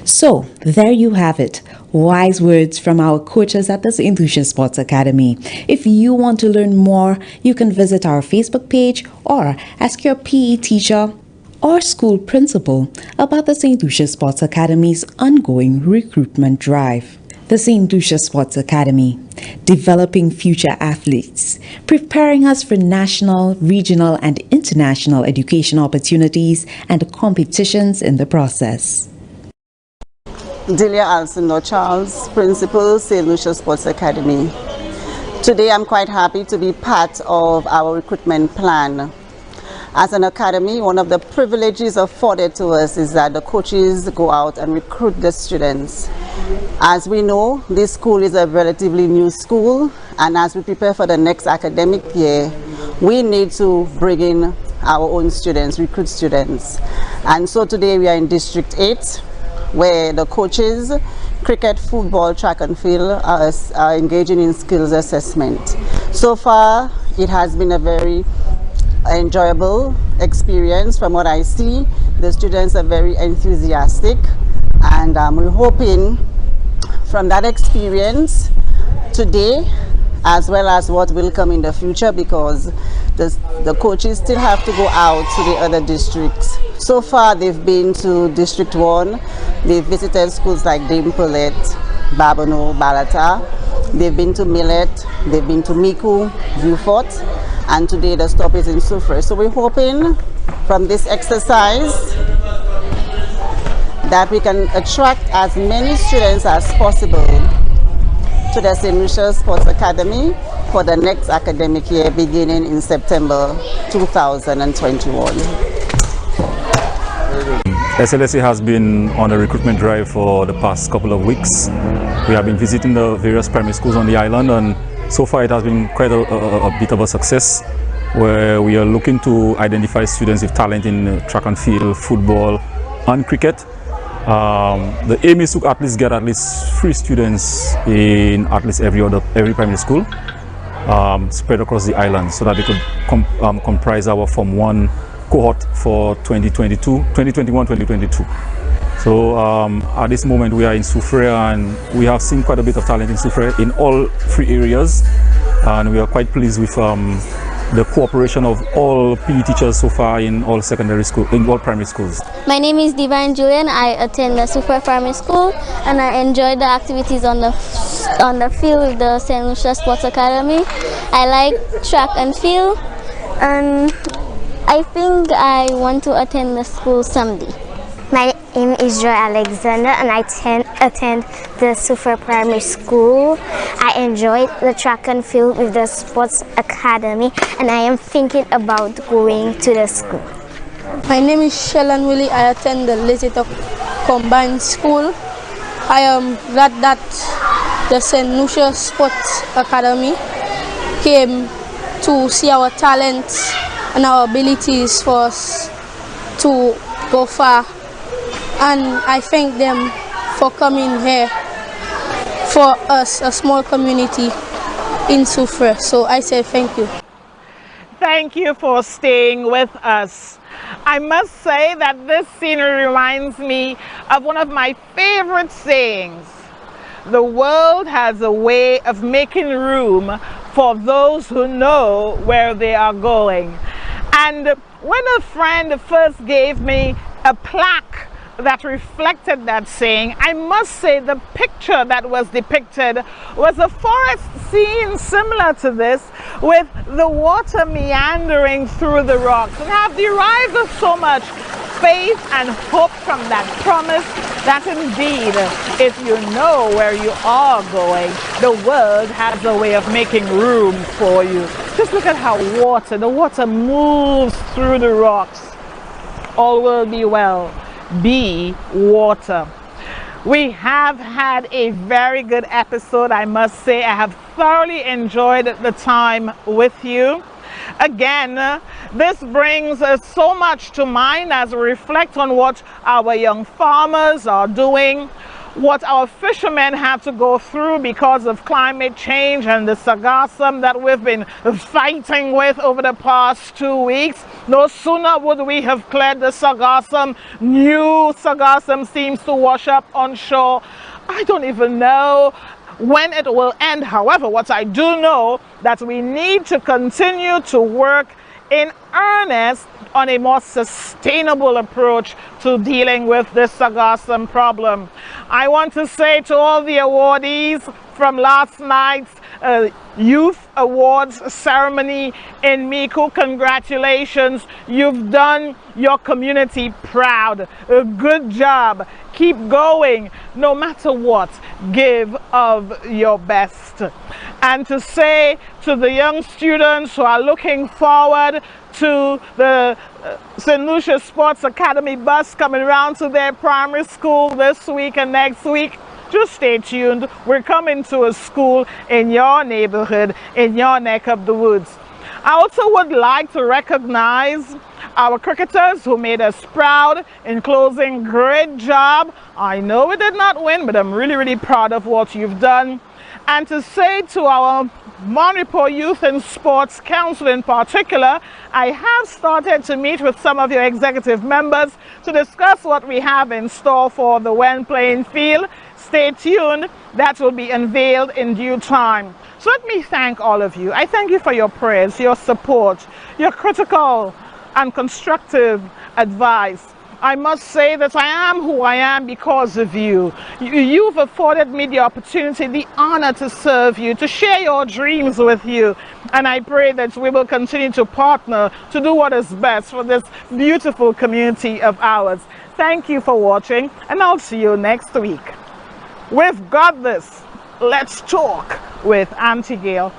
So, there you have it. Wise words from our coaches at the St. Lucia Sports Academy. If you want to learn more, you can visit our Facebook page or ask your PE teacher or school principal about the St. Lucia Sports Academy's ongoing recruitment drive. The St. Lucia Sports Academy, developing future athletes, preparing us for national, regional, and international education opportunities and competitions in the process. Delia Alcindor Charles, Principal, St. Lucia Sports Academy. Today I'm quite happy to be part of our recruitment plan. As an academy, one of the privileges afforded to us is that the coaches go out and recruit the students. As we know, this school is a relatively new school, and as we prepare for the next academic year, we need to bring in our own students, recruit students. And so today we are in District 8, where the coaches, cricket, football, track and field are engaging in skills assessment. So far, it has been a very enjoyable experience. From what I see, the students are very enthusiastic, and we're hoping from that experience today, as well as what will come in the future, because the coaches still have to go out to the other districts. So far, they've been to District 1, they've visited schools like Dame Paulette, Babonneau, Balata, they've been to Millet, they've been to Miku, Vieux-Fort, and today the stop is in Soufrière. So we're hoping from this exercise that we can attract as many students as possible to the St. Lucia Sports Academy for the next academic year beginning in September 2021. SLSA has been on a recruitment drive for the past couple of weeks. We have been visiting the various primary schools on the island, and so far it has been quite a bit of a success, where we are looking to identify students with talent in track and field, football and cricket. The aim is to at least get at least 3 students in at least every primary school spread across the island, so that they could comprise our Form 1 cohort for 2021-2022. So at this moment we are in Soufrière, and we have seen quite a bit of talent in Soufrière in all 3 areas, and we are quite pleased with the cooperation of all PE teachers so far in all secondary school, in all primary schools. My name is Divine Julian. I attend the Soufrière Primary School, and I enjoy the activities on the field with the St. Lucia Sports Academy. I like track and field, and I think I want to attend the school someday. My name is Joy Alexander, and I attend the Super Primary School. I enjoyed the track and field with the Sports Academy, and I am thinking about going to the school. My name is Shellan Willie. I attend the Lesotho Combined School. I am glad that the St. Lucia Sports Academy came to see our talents and our abilities for us to go far. And I thank them for coming here for us, a small community in Soufrière. So I say thank you. Thank you for staying with us. I must say that this scenery reminds me of one of my favorite sayings. The world has a way of making room for those who know where they are going. And when a friend first gave me a plaque that reflected that saying, I must say the picture that was depicted was a forest scene similar to this, with the water meandering through the rocks, and I've derived so much faith and hope from that promise that indeed, if you know where you are going, the world has a way of making room for you. Just look at how the water moves through the rocks. All will be well. Be water. We have had a very good episode, I must say. I have thoroughly enjoyed the time with you. Again, this brings us so much to mind as we reflect on what our young farmers are doing, what our fishermen have to go through because of climate change and the sargassum that we've been fighting with over the past 2 weeks. No sooner would we have cleared the sargassum, new sargassum seems to wash up on shore. I don't even know when it will end. However, what I do know that we need to continue to work in earnest on a more sustainable approach to dealing with this sargassum problem. I want to say to all the awardees from last night's Youth Awards ceremony in Miku, congratulations. You've done your community proud. Good job. Keep going. No matter what, give of your best. And to say to the young students who are looking forward to the St. Lucia Sports Academy bus coming around to their primary school this week and next week, just stay tuned. We're coming to a school in your neighborhood, in your neck of the woods. I also would like to recognize our cricketers who made us proud. In closing, great job. I know we did not win, but I'm really, really proud of what you've done. And to say to our Manipur Youth and Sports Council in particular, I have started to meet with some of your executive members to discuss what we have in store for the When playing field. Stay tuned, that will be unveiled in due time. So let me thank all of you. I thank you for your prayers, your support, your critical and constructive advice. I must say that I am who I am because of you. You've afforded me the opportunity, the honor to serve you, to share your dreams with you. And I pray that we will continue to partner to do what is best for this beautiful community of ours. Thank you for watching, and I'll see you next week. We've got this. Let's talk with Aunty Gale.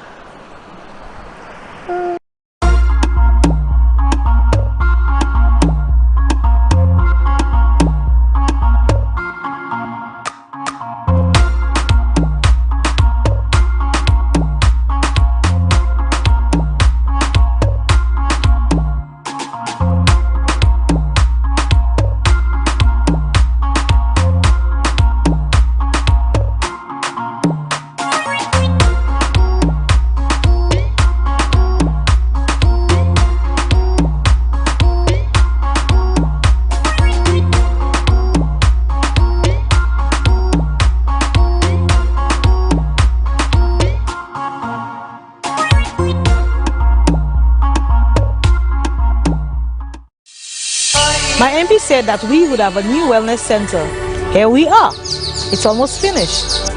My MP said that we would have a new wellness center. Here we are. It's almost finished.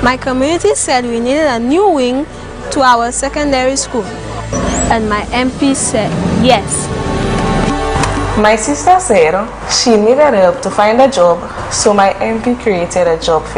My community said we needed a new wing to our secondary school. And my MP said yes. My sister said she needed help to find a job, so my MP created a job fair.